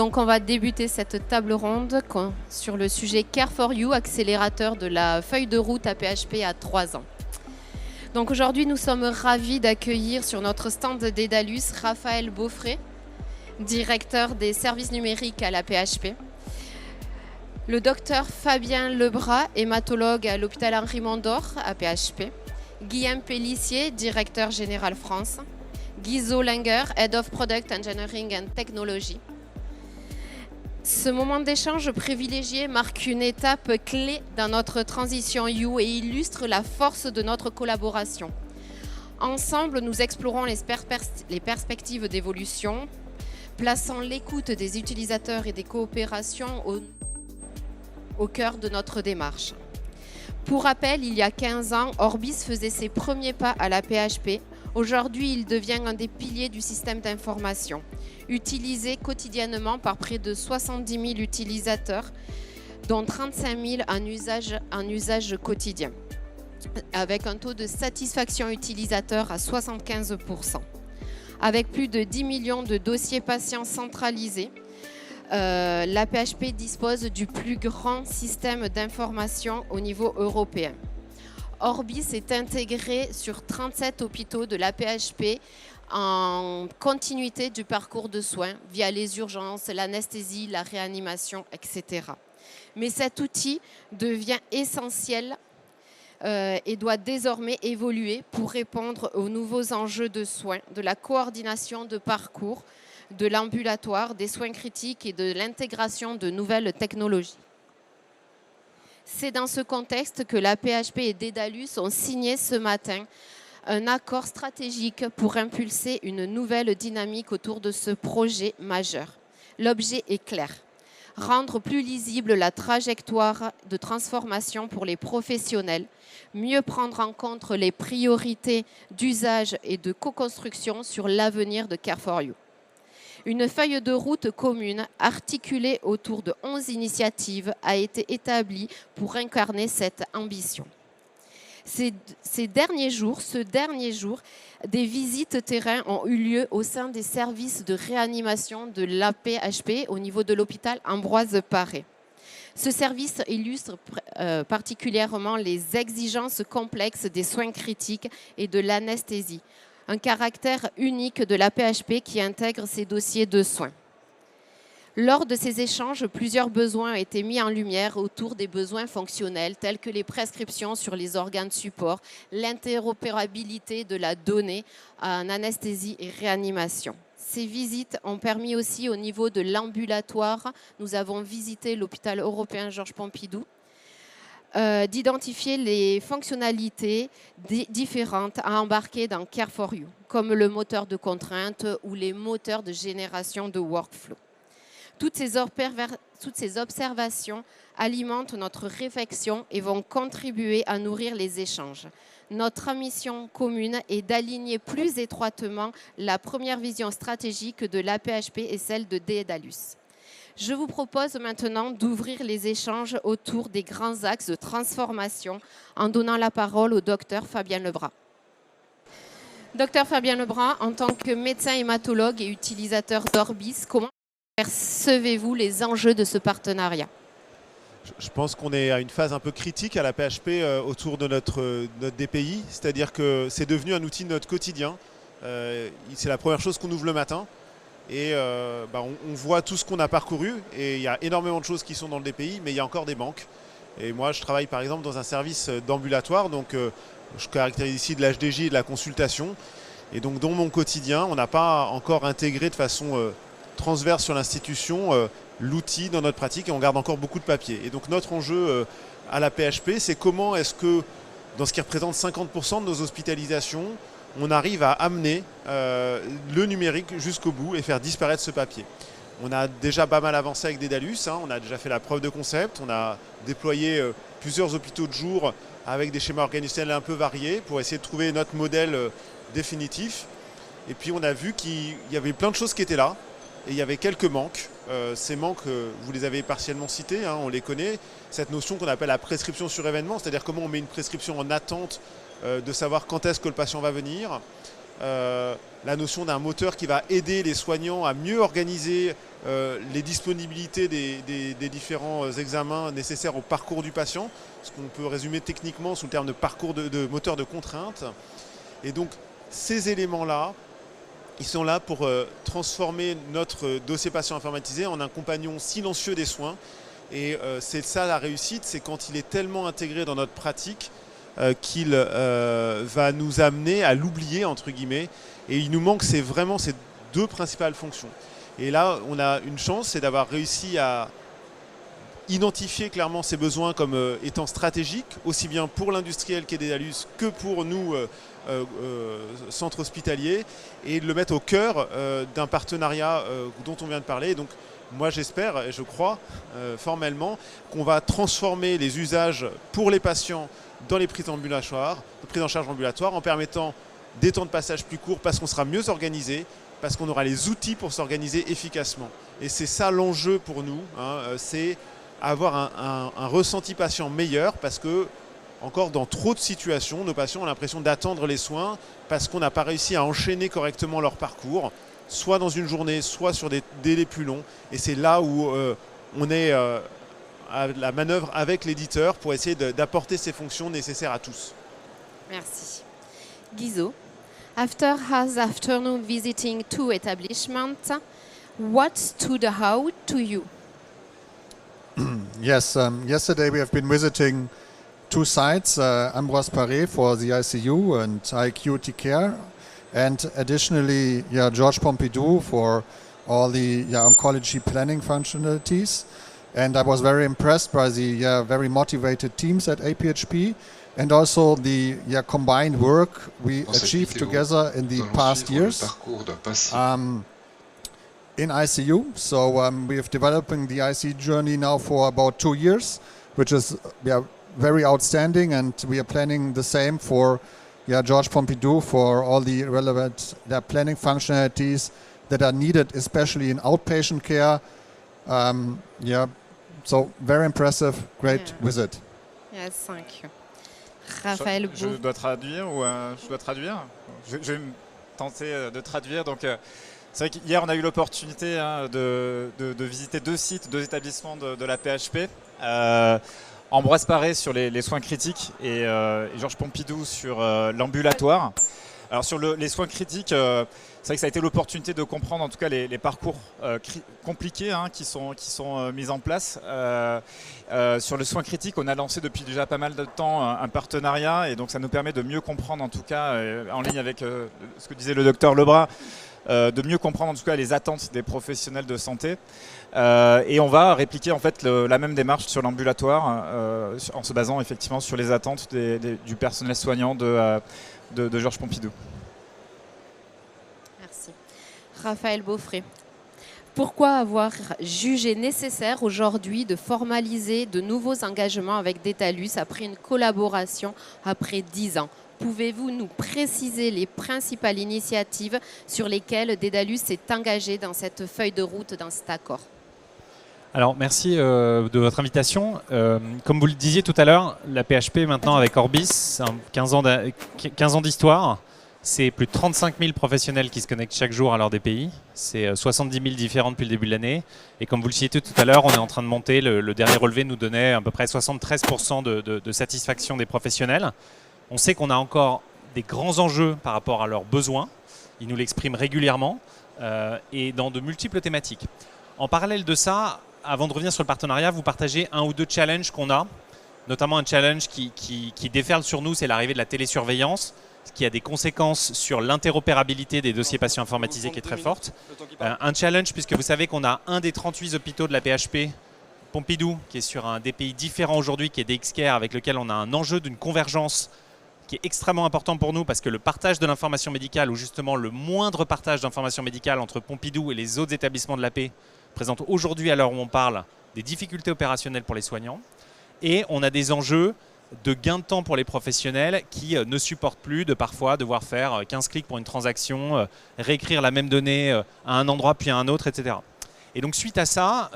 Donc on va débuter cette table ronde sur le sujet Care for You, accélérateur de la feuille de route à PHP à 3 ans. Donc aujourd'hui, nous sommes ravis d'accueillir sur notre stand Dédalus Raphaël Beaufray, directeur des services numériques à la PHP. Le docteur Fabien Lebras, hématologue à l'hôpital Henri Mondor à PHP. Guillaume Pellissier, directeur général France. Guy Zollinger, Head of Product Engineering and Technology. Ce moment d'échange privilégié marque une étape clé dans notre transition You et illustre la force de notre collaboration. Ensemble, nous explorons les perspectives d'évolution, plaçant l'écoute des utilisateurs et des coopérations au cœur de notre démarche. Pour rappel, il y a 15 ans, Orbis faisait ses premiers pas à la PHP. Aujourd'hui, il devient un des piliers du système d'information, utilisé quotidiennement par près de 70 000 utilisateurs, dont 35 000 en usage quotidien, avec un taux de satisfaction utilisateur à 75%. Avec plus de 10 millions de dossiers patients centralisés, la PHP dispose du plus grand système d'information au niveau européen. Orbis est intégré sur 37 hôpitaux de la PHP en continuité du parcours de soins via les urgences, l'anesthésie, la réanimation, etc. Mais cet outil devient essentiel et doit désormais évoluer pour répondre aux nouveaux enjeux de soins, de la coordination de parcours, de l'ambulatoire, des soins critiques et de l'intégration de nouvelles technologies. C'est dans ce contexte que la PHP et Dédalus ont signé ce matin un accord stratégique pour impulser une nouvelle dynamique autour de ce projet majeur. L'objet est clair. Rendre plus lisible la trajectoire de transformation pour les professionnels, mieux prendre en compte les priorités d'usage et de co-construction sur l'avenir de Care for You. Une feuille de route commune articulée autour de 11 initiatives a été établie pour incarner cette ambition. Ce dernier jour, des visites terrain ont eu lieu au sein des services de réanimation de l'AP-HP au niveau de l'hôpital Ambroise Paré. Ce service illustre particulièrement les exigences complexes des soins critiques et de l'anesthésie, un caractère unique de la PHP qui intègre ces dossiers de soins. Lors de ces échanges, plusieurs besoins ont été mis en lumière autour des besoins fonctionnels tels que les prescriptions sur les organes de support, l'interopérabilité de la donnée en anesthésie et réanimation. Ces visites ont permis aussi au niveau de l'ambulatoire, nous avons visité l'hôpital européen Georges Pompidou, d'identifier les fonctionnalités différentes à embarquer dans Care for You, comme le moteur de contrainte ou les moteurs de génération de workflow. Toutes ces observations alimentent notre réflexion et vont contribuer à nourrir les échanges. Notre mission commune est d'aligner plus étroitement la première vision stratégique de l'AP-HP et celle de Dédalus. Je vous propose maintenant d'ouvrir les échanges autour des grands axes de transformation en donnant la parole au docteur Fabien Lebras. Docteur Fabien Lebras, en tant que médecin hématologue et utilisateur d'Orbis, comment percevez-vous les enjeux de ce partenariat ? Je pense qu'on est à une phase un peu critique à la PHP autour de notre DPI, c'est-à-dire que c'est devenu un outil de notre quotidien. C'est la première chose qu'on ouvre le matin. Et on voit tout ce qu'on a parcouru et il y a énormément de choses qui sont dans le DPI, mais il y a encore des manques. Et moi, je travaille par exemple dans un service d'ambulatoire, donc je caractérise ici de l'HDJ et de la consultation. Et donc dans mon quotidien, on n'a pas encore intégré de façon transverse sur l'institution l'outil dans notre pratique et on garde encore beaucoup de papier. Et donc notre enjeu à la PHP, c'est comment est-ce que, dans ce qui représente 50% de nos hospitalisations, on arrive à amener le numérique jusqu'au bout et faire disparaître ce papier. On a déjà pas mal avancé avec Dédalus, on a déjà fait la preuve de concept, on a déployé plusieurs hôpitaux de jour avec des schémas organisationnels un peu variés pour essayer de trouver notre modèle définitif. Et puis on a vu qu'il y avait plein de choses qui étaient là et il y avait quelques manques. Ces manques, vous les avez partiellement cités, on les connaît. Cette notion qu'on appelle la prescription sur événement, c'est-à-dire comment on met une prescription en attente de savoir quand est-ce que le patient va venir. la notion d'un moteur qui va aider les soignants à mieux organiser les disponibilités des différents examens nécessaires au parcours du patient, ce qu'on peut résumer techniquement sous le terme de parcours de moteur de contrainte. Et donc ces éléments-là, ils sont là pour transformer notre dossier patient informatisé en un compagnon silencieux des soins. Et c'est ça la réussite, c'est quand il est tellement intégré dans notre pratique qu'il va nous amener à l'oublier, entre guillemets. Et il nous manque vraiment ces deux principales fonctions. Et là, on a une chance, c'est d'avoir réussi à identifier clairement ces besoins comme étant stratégiques, aussi bien pour l'industriel qui est Dedalus que pour nous, centre hospitalier, et de le mettre au cœur d'un partenariat dont on vient de parler. Donc, moi, j'espère et je crois formellement qu'on va transformer les usages pour les patients dans les prises en charge ambulatoires en permettant des temps de passage plus courts parce qu'on sera mieux organisé, parce qu'on aura les outils pour s'organiser efficacement. Et c'est ça l'enjeu pour nous, c'est avoir un ressenti patient meilleur parce que, encore dans trop de situations, nos patients ont l'impression d'attendre les soins parce qu'on n'a pas réussi à enchaîner correctement leur parcours, soit dans une journée, soit sur des délais plus longs. Et c'est là où on est à la manœuvre avec l'éditeur pour essayer d'apporter ces fonctions nécessaires à tous. Merci. Guizot, after his afternoon visiting 2 establishments, what stood out to you? Yes, yesterday we have been visiting 2 sites, Ambroise Paré for the ICU and high acuity care, and additionally Georges Pompidou for all the oncology planning functionalities. And I was very impressed by the very motivated teams at APHP and also the combined work we achieved together in the past years in ICU. So we have developing the ICU journey now for about 2 years, which is very outstanding, and we are planning the same for Georges Pompidou for all the relevant planning functionalities that are needed, especially in outpatient care. So very impressive, great visit. Yes, thank you. Raphaël Beau. Je dois traduire ou je dois traduire. Je vais me tenter de traduire. Donc, c'est vrai qu'hier on a eu l'opportunité de visiter 2 sites, 2 établissements de la PHP. Ambroise Paré sur les soins critiques et Georges Pompidou sur l'ambulatoire. Alors sur les soins critiques, c'est vrai que ça a été l'opportunité de comprendre en tout cas les parcours compliqués qui sont mis en place. Sur le soin critique, on a lancé depuis déjà pas mal de temps un partenariat et donc ça nous permet de mieux comprendre en tout cas, en ligne avec ce que disait le docteur Lebras, de mieux comprendre en tout cas les attentes des professionnels de santé. Et on va répliquer en fait la même démarche sur l'ambulatoire en se basant effectivement sur les attentes du personnel soignant de Georges Pompidou. Merci. Raphaël Beaufray, pourquoi avoir jugé nécessaire aujourd'hui de formaliser de nouveaux engagements avec Dedalus après une collaboration après 10 ans? Pouvez-vous nous préciser les principales initiatives sur lesquelles Dedalus s'est engagé dans cette feuille de route, dans cet accord? Alors merci de votre invitation. Comme vous le disiez tout à l'heure, la PHP maintenant avec Orbis, c'est 15 ans d'histoire. C'est plus de 35 000 professionnels qui se connectent chaque jour à leur DPI. C'est 70 000 différents depuis le début de l'année. Et comme vous le citiez tout à l'heure, on est en train de monter. Le dernier relevé nous donnait à peu près 73% de satisfaction des professionnels. On sait qu'on a encore des grands enjeux par rapport à leurs besoins. Ils nous l'expriment régulièrement et dans de multiples thématiques. En parallèle de ça, avant de revenir sur le partenariat, vous partagez 1 ou 2 challenges qu'on a, notamment un challenge qui déferle sur nous, c'est l'arrivée de la télésurveillance, ce qui a des conséquences sur l'interopérabilité des dossiers patients informatisés qui est très forte. Un challenge puisque vous savez qu'on a un des 38 hôpitaux de la PHP, Pompidou, qui est sur un DPI différent aujourd'hui, qui est DXCare, avec lequel on a un enjeu d'une convergence qui est extrêmement important pour nous parce que le partage de l'information médicale, ou justement le moindre partage d'information médicale entre Pompidou et les autres établissements de l'AP, présente aujourd'hui, à l'heure où on parle, des difficultés opérationnelles pour les soignants. Et on a des enjeux de gain de temps pour les professionnels qui ne supportent plus de parfois devoir faire 15 clics pour une transaction, réécrire la même donnée à un endroit puis à un autre, etc. Et donc suite à ça,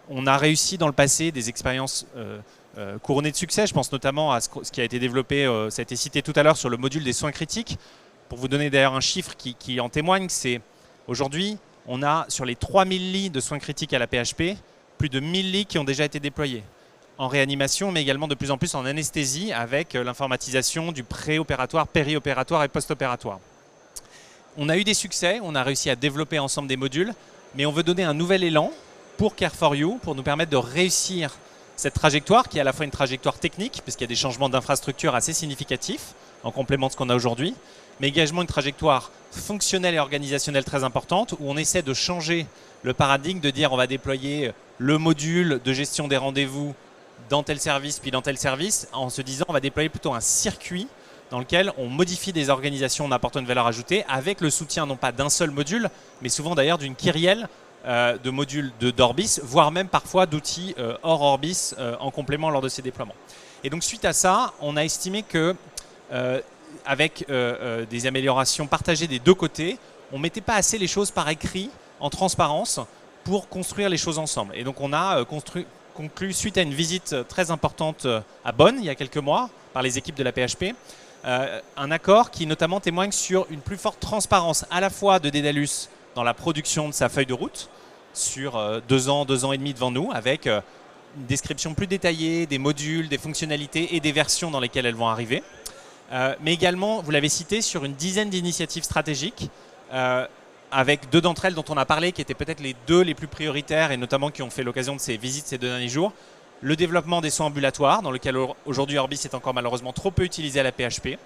on a réussi dans le passé des expériences couronnées de succès. Je pense notamment à ce qui a été développé, ça a été cité tout à l'heure sur le module des soins critiques, Pour vous donner d'ailleurs un chiffre qui en témoigne, c'est aujourd'hui, on a sur les 3000 lits de soins critiques à la PHP, plus de 1000 lits qui ont déjà été déployés en réanimation, mais également de plus en plus en anesthésie avec l'informatisation du préopératoire, périopératoire et post-opératoire. On a eu des succès, on a réussi à développer ensemble des modules, mais on veut donner un nouvel élan pour Care4You, pour nous permettre de réussir cette trajectoire, qui est à la fois une trajectoire technique, puisqu'il y a des changements d'infrastructure assez significatifs, en complément de ce qu'on a aujourd'hui, mais également une trajectoire fonctionnelle et organisationnelle très importante, où on essaie de changer le paradigme, de dire on va déployer le module de gestion des rendez-vous dans tel service, puis dans tel service, en se disant on va déployer plutôt un circuit dans lequel on modifie des organisations en apportant une valeur ajoutée, avec le soutien non pas d'un seul module, mais souvent d'ailleurs d'une kyrielle de modules d'Orbis, voire même parfois d'outils hors Orbis en complément lors de ces déploiements. Et donc suite à ça, on a estimé que avec des améliorations partagées des deux côtés, on ne mettait pas assez les choses par écrit, en transparence, pour construire les choses ensemble. Et donc on a conclu, suite à une visite très importante à Bonn, il y a quelques mois, par les équipes de la PHP, un accord qui notamment témoigne sur une plus forte transparence à la fois de Daedalus dans la production de sa feuille de route, sur 2 ans et demi devant nous, avec une description plus détaillée des modules, des fonctionnalités et des versions dans lesquelles elles vont arriver. Mais également, vous l'avez cité, sur une dizaine d'initiatives stratégiques, avec 2 d'entre elles dont on a parlé, qui étaient peut-être les 2 les plus prioritaires et notamment qui ont fait l'occasion de ces visites ces 2 derniers jours. Le développement des soins ambulatoires, dans lequel aujourd'hui Orbis est encore malheureusement trop peu utilisé à la PHP,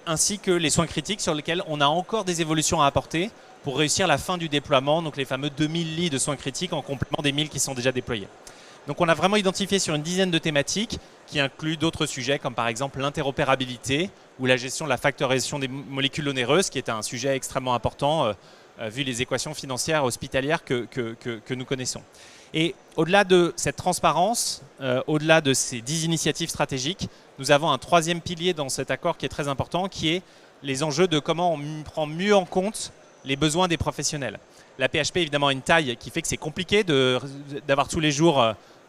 ainsi que les soins critiques sur lesquels on a encore des évolutions à apporter pour réussir la fin du déploiement, donc les fameux 2000 lits de soins critiques en complément des 1000 qui sont déjà déployés. Donc on a vraiment identifié sur une dizaine de thématiques qui incluent d'autres sujets comme par exemple l'interopérabilité ou la gestion de la factorisation des molécules onéreuses, qui est un sujet extrêmement important vu les équations financières hospitalières que nous connaissons. Et au-delà de cette transparence, au-delà de ces 10 initiatives stratégiques, nous avons un 3e pilier dans cet accord qui est très important, qui est les enjeux de comment on prend mieux en compte les besoins des professionnels. La PHP évidemment a une taille qui fait que c'est compliqué d'avoir tous les jours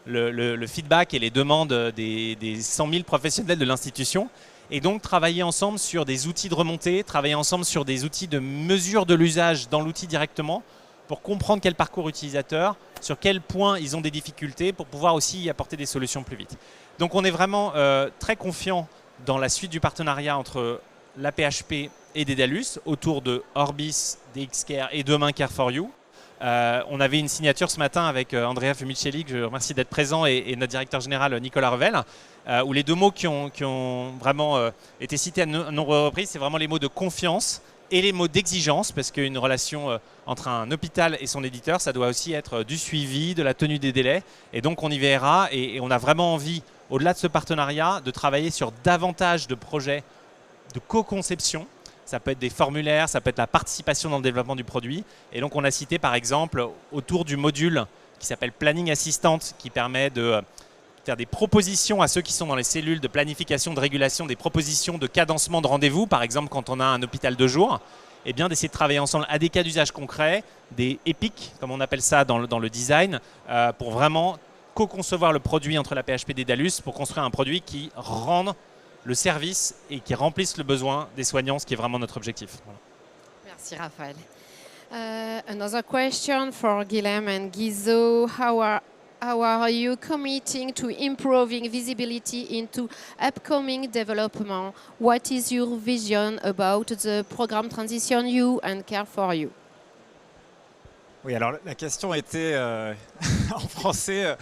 le feedback et les demandes des 100 000 professionnels de l'institution. Et donc travailler ensemble sur des outils de remontée, travailler ensemble sur des outils de mesure de l'usage dans l'outil directement, pour comprendre quel parcours utilisateur, sur quel point ils ont des difficultés, pour pouvoir aussi y apporter des solutions plus vite. Donc on est vraiment très confiant dans la suite du partenariat entre la PHP et Daedalus autour de Orbis, DXCare et demain Care4You. On avait une signature ce matin avec Andrea Fumicelli, que je remercie d'être présent, et notre directeur général Nicolas Revel, où les 2 mots qui ont vraiment été cités à de nombreuses reprises, c'est vraiment les mots de confiance et les mots d'exigence, parce qu'une relation entre un hôpital et son éditeur, ça doit aussi être du suivi, de la tenue des délais. Et donc on y verra, et on a vraiment envie, au-delà de ce partenariat, de travailler sur davantage de projets de co-conception. Ça peut être des formulaires, ça peut être la participation dans le développement du produit. Et donc on a cité par exemple autour du module qui s'appelle Planning Assistant, qui permet de faire des propositions à ceux qui sont dans les cellules de planification, de régulation, des propositions de cadencement de rendez-vous, par exemple quand on a un hôpital de jour, et bien d'essayer de travailler ensemble à des cas d'usage concrets, des épiques, comme on appelle ça dans le design, pour vraiment co-concevoir le produit entre la PHP et Daedalus pour construire un produit qui rende le service et qui remplisse le besoin des soignants, ce qui est vraiment notre objectif. Voilà. Merci Raphaël. Another question for Guilhem and Guizot. How are you committing to improving visibility into upcoming development? What is your vision about the program Transition You and Care4You? Oui, alors la question était en français.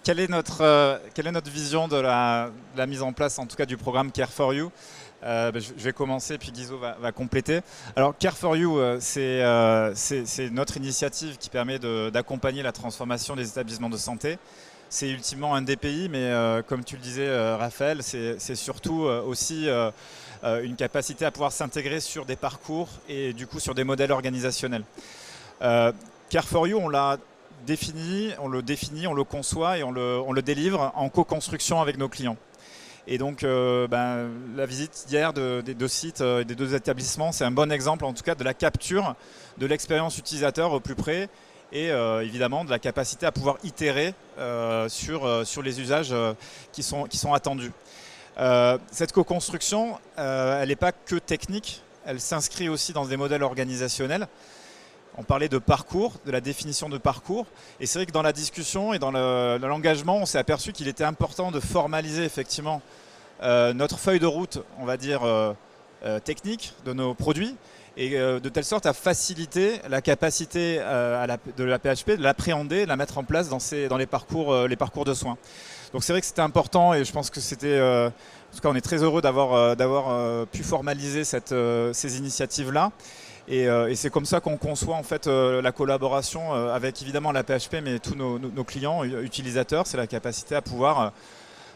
Quelle est notre vision de la mise en place, en tout cas du programme Care4You? Je vais commencer, puis Guizot va compléter. Alors Care4You, c'est notre initiative qui permet d'accompagner la transformation des établissements de santé. C'est ultimement un DPI, mais comme tu le disais, Raphaël, c'est surtout aussi une capacité à pouvoir s'intégrer sur des parcours et du coup sur des modèles organisationnels. Care4You, on le définit, on le conçoit et on le délivre en co-construction avec nos clients. Et donc la visite hier des 2 sites et des 2 établissements, c'est un bon exemple en tout cas de la capture de l'expérience utilisateur au plus près et évidemment de la capacité à pouvoir itérer sur les usages qui sont attendus. Cette co-construction, elle n'est pas que technique. elle s'inscrit aussi dans des modèles organisationnels. On parlait de parcours, de la définition de parcours. Et c'est vrai que dans la discussion et dans l'engagement, on s'est aperçu qu'il était important de formaliser effectivement notre feuille de route, on va dire, technique de nos produits, et de telle sorte à faciliter la capacité de la PHP de l'appréhender, de la mettre en place dans les parcours de soins. Donc c'est vrai que c'était important et je pense que c'était... en tout cas, on est très heureux d'avoir pu formaliser ces initiatives-là. Et c'est comme ça qu'on conçoit en fait la collaboration avec évidemment la PHP, mais tous nos clients utilisateurs. C'est la capacité à pouvoir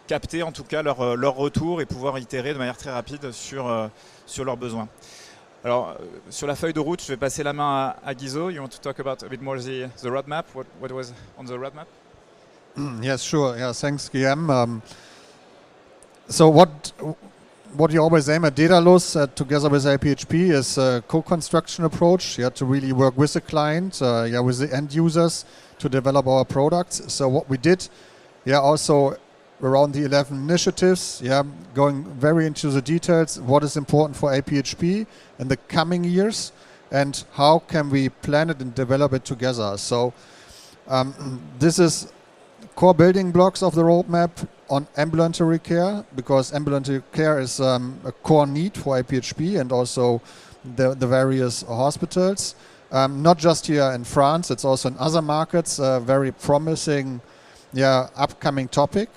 capter en tout cas leur retour et pouvoir itérer de manière très rapide sur leurs besoins. Alors, sur la feuille de route, je vais passer la main à Guizo. You want to talk about a bit more the roadmap? What was on the roadmap? Yes, sure. Yeah, thanks, Guillaume. So what you always aim at Daedalus together with APHP is a co-construction approach. You have to really work with the client, with the end users to develop our products. So what we did, also around the 11 initiatives, going very into the details, what is important for APHP in the coming years and how can we plan it and develop it together. So this is core building blocks of the roadmap on ambulatory care, because ambulatory care is a core need for APHP and also the various hospitals. Not just here in France, it's also in other markets, a very promising upcoming topic.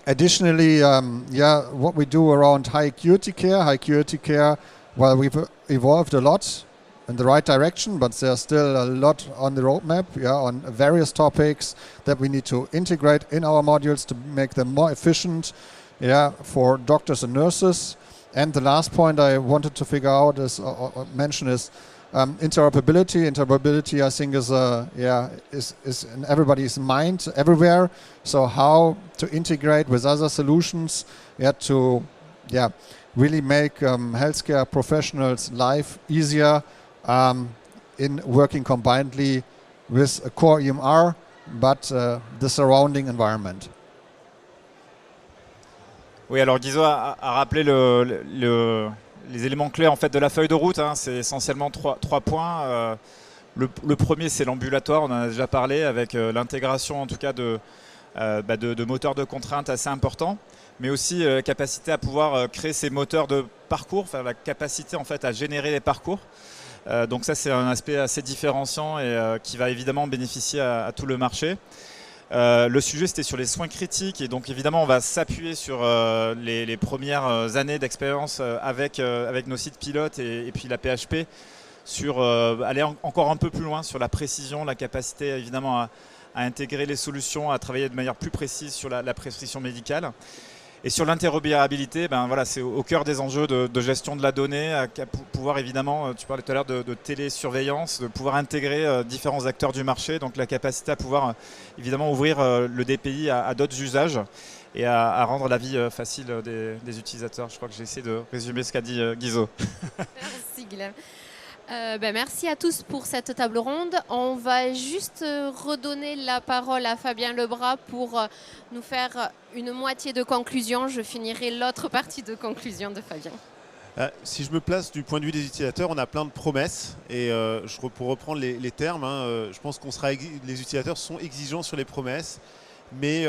Additionally, what we do around high acuity care, well, we've evolved a lot in the right direction, but there's still a lot on the roadmap, on various topics that we need to integrate in our modules to make them more efficient, for doctors and nurses. And the last point I wanted to figure out mention is interoperability. Interoperability, I think, is in everybody's mind everywhere. So how to integrate with other solutions, to really make healthcare professionals' life easier in working combinedly with a core EMR, but the surrounding environment. Oui, alors Guizo a rappelé les éléments clés en fait de la feuille de route. C'est essentiellement trois points. Le premier, c'est l'ambulatoire. On en a déjà parlé avec l'intégration en tout cas de moteurs de contrainte assez importants, mais aussi la capacité à pouvoir créer ces moteurs de parcours, la capacité en fait à générer les parcours. Donc ça, c'est un aspect assez différenciant et qui va évidemment bénéficier à tout le marché. Le sujet, c'était sur les soins critiques et donc évidemment, on va s'appuyer sur les premières années d'expérience avec nos sites pilotes et puis la PHP sur aller encore un peu plus loin sur la précision, la capacité évidemment à intégrer les solutions, à travailler de manière plus précise sur la prescription médicale. Et sur l'interopérabilité, c'est au cœur des enjeux de gestion de la donnée, à pouvoir évidemment, tu parlais tout à l'heure de télésurveillance, de pouvoir intégrer différents acteurs du marché, donc la capacité à pouvoir évidemment ouvrir le DPI à d'autres usages et à rendre la vie facile des utilisateurs. Je crois que j'ai essayé de résumer ce qu'a dit Guizo. Merci Guillaume. Merci à tous pour cette table ronde. On va juste redonner la parole à Fabien Lebras pour nous faire une moitié de conclusion. Je finirai l'autre partie de conclusion de Fabien. Si je me place du point de vue des utilisateurs, on a plein de promesses et pour reprendre les termes, je pense les utilisateurs sont exigeants sur les promesses, mais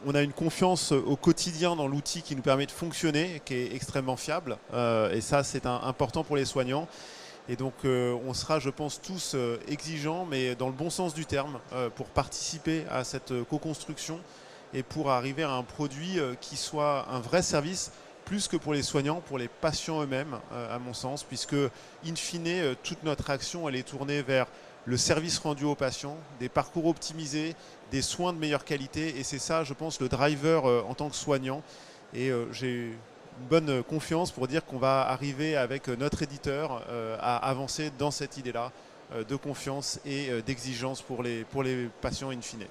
on a une confiance au quotidien dans l'outil qui nous permet de fonctionner, qui est extrêmement fiable et ça c'est important pour les soignants. Et donc on sera, je pense, tous exigeants, mais dans le bon sens du terme, pour participer à cette co-construction et pour arriver à un produit qui soit un vrai service, plus que pour les soignants, pour les patients eux-mêmes, à mon sens, puisque, in fine, toute notre action, elle est tournée vers le service rendu aux patients, des parcours optimisés, des soins de meilleure qualité. Et c'est ça, je pense, le driver en tant que soignant. Et j'ai une bonne confiance pour dire qu'on va arriver avec notre éditeur à avancer dans cette idée-là de confiance et d'exigence pour les patients in fine.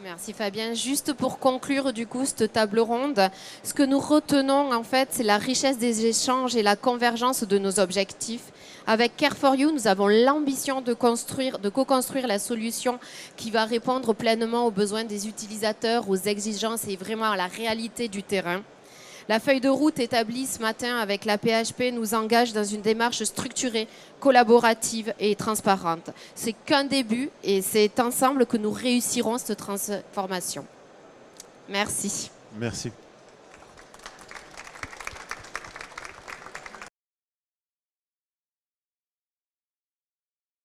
Merci Fabien. Juste pour conclure du coup cette table ronde, ce que nous retenons en fait, c'est la richesse des échanges et la convergence de nos objectifs. Avec Care4You, nous avons l'ambition de co-construire la solution qui va répondre pleinement aux besoins des utilisateurs, aux exigences et vraiment à la réalité du terrain. La feuille de route établie ce matin avec la PHP nous engage dans une démarche structurée, collaborative et transparente. C'est qu'un début et c'est ensemble que nous réussirons cette transformation. Merci. Merci.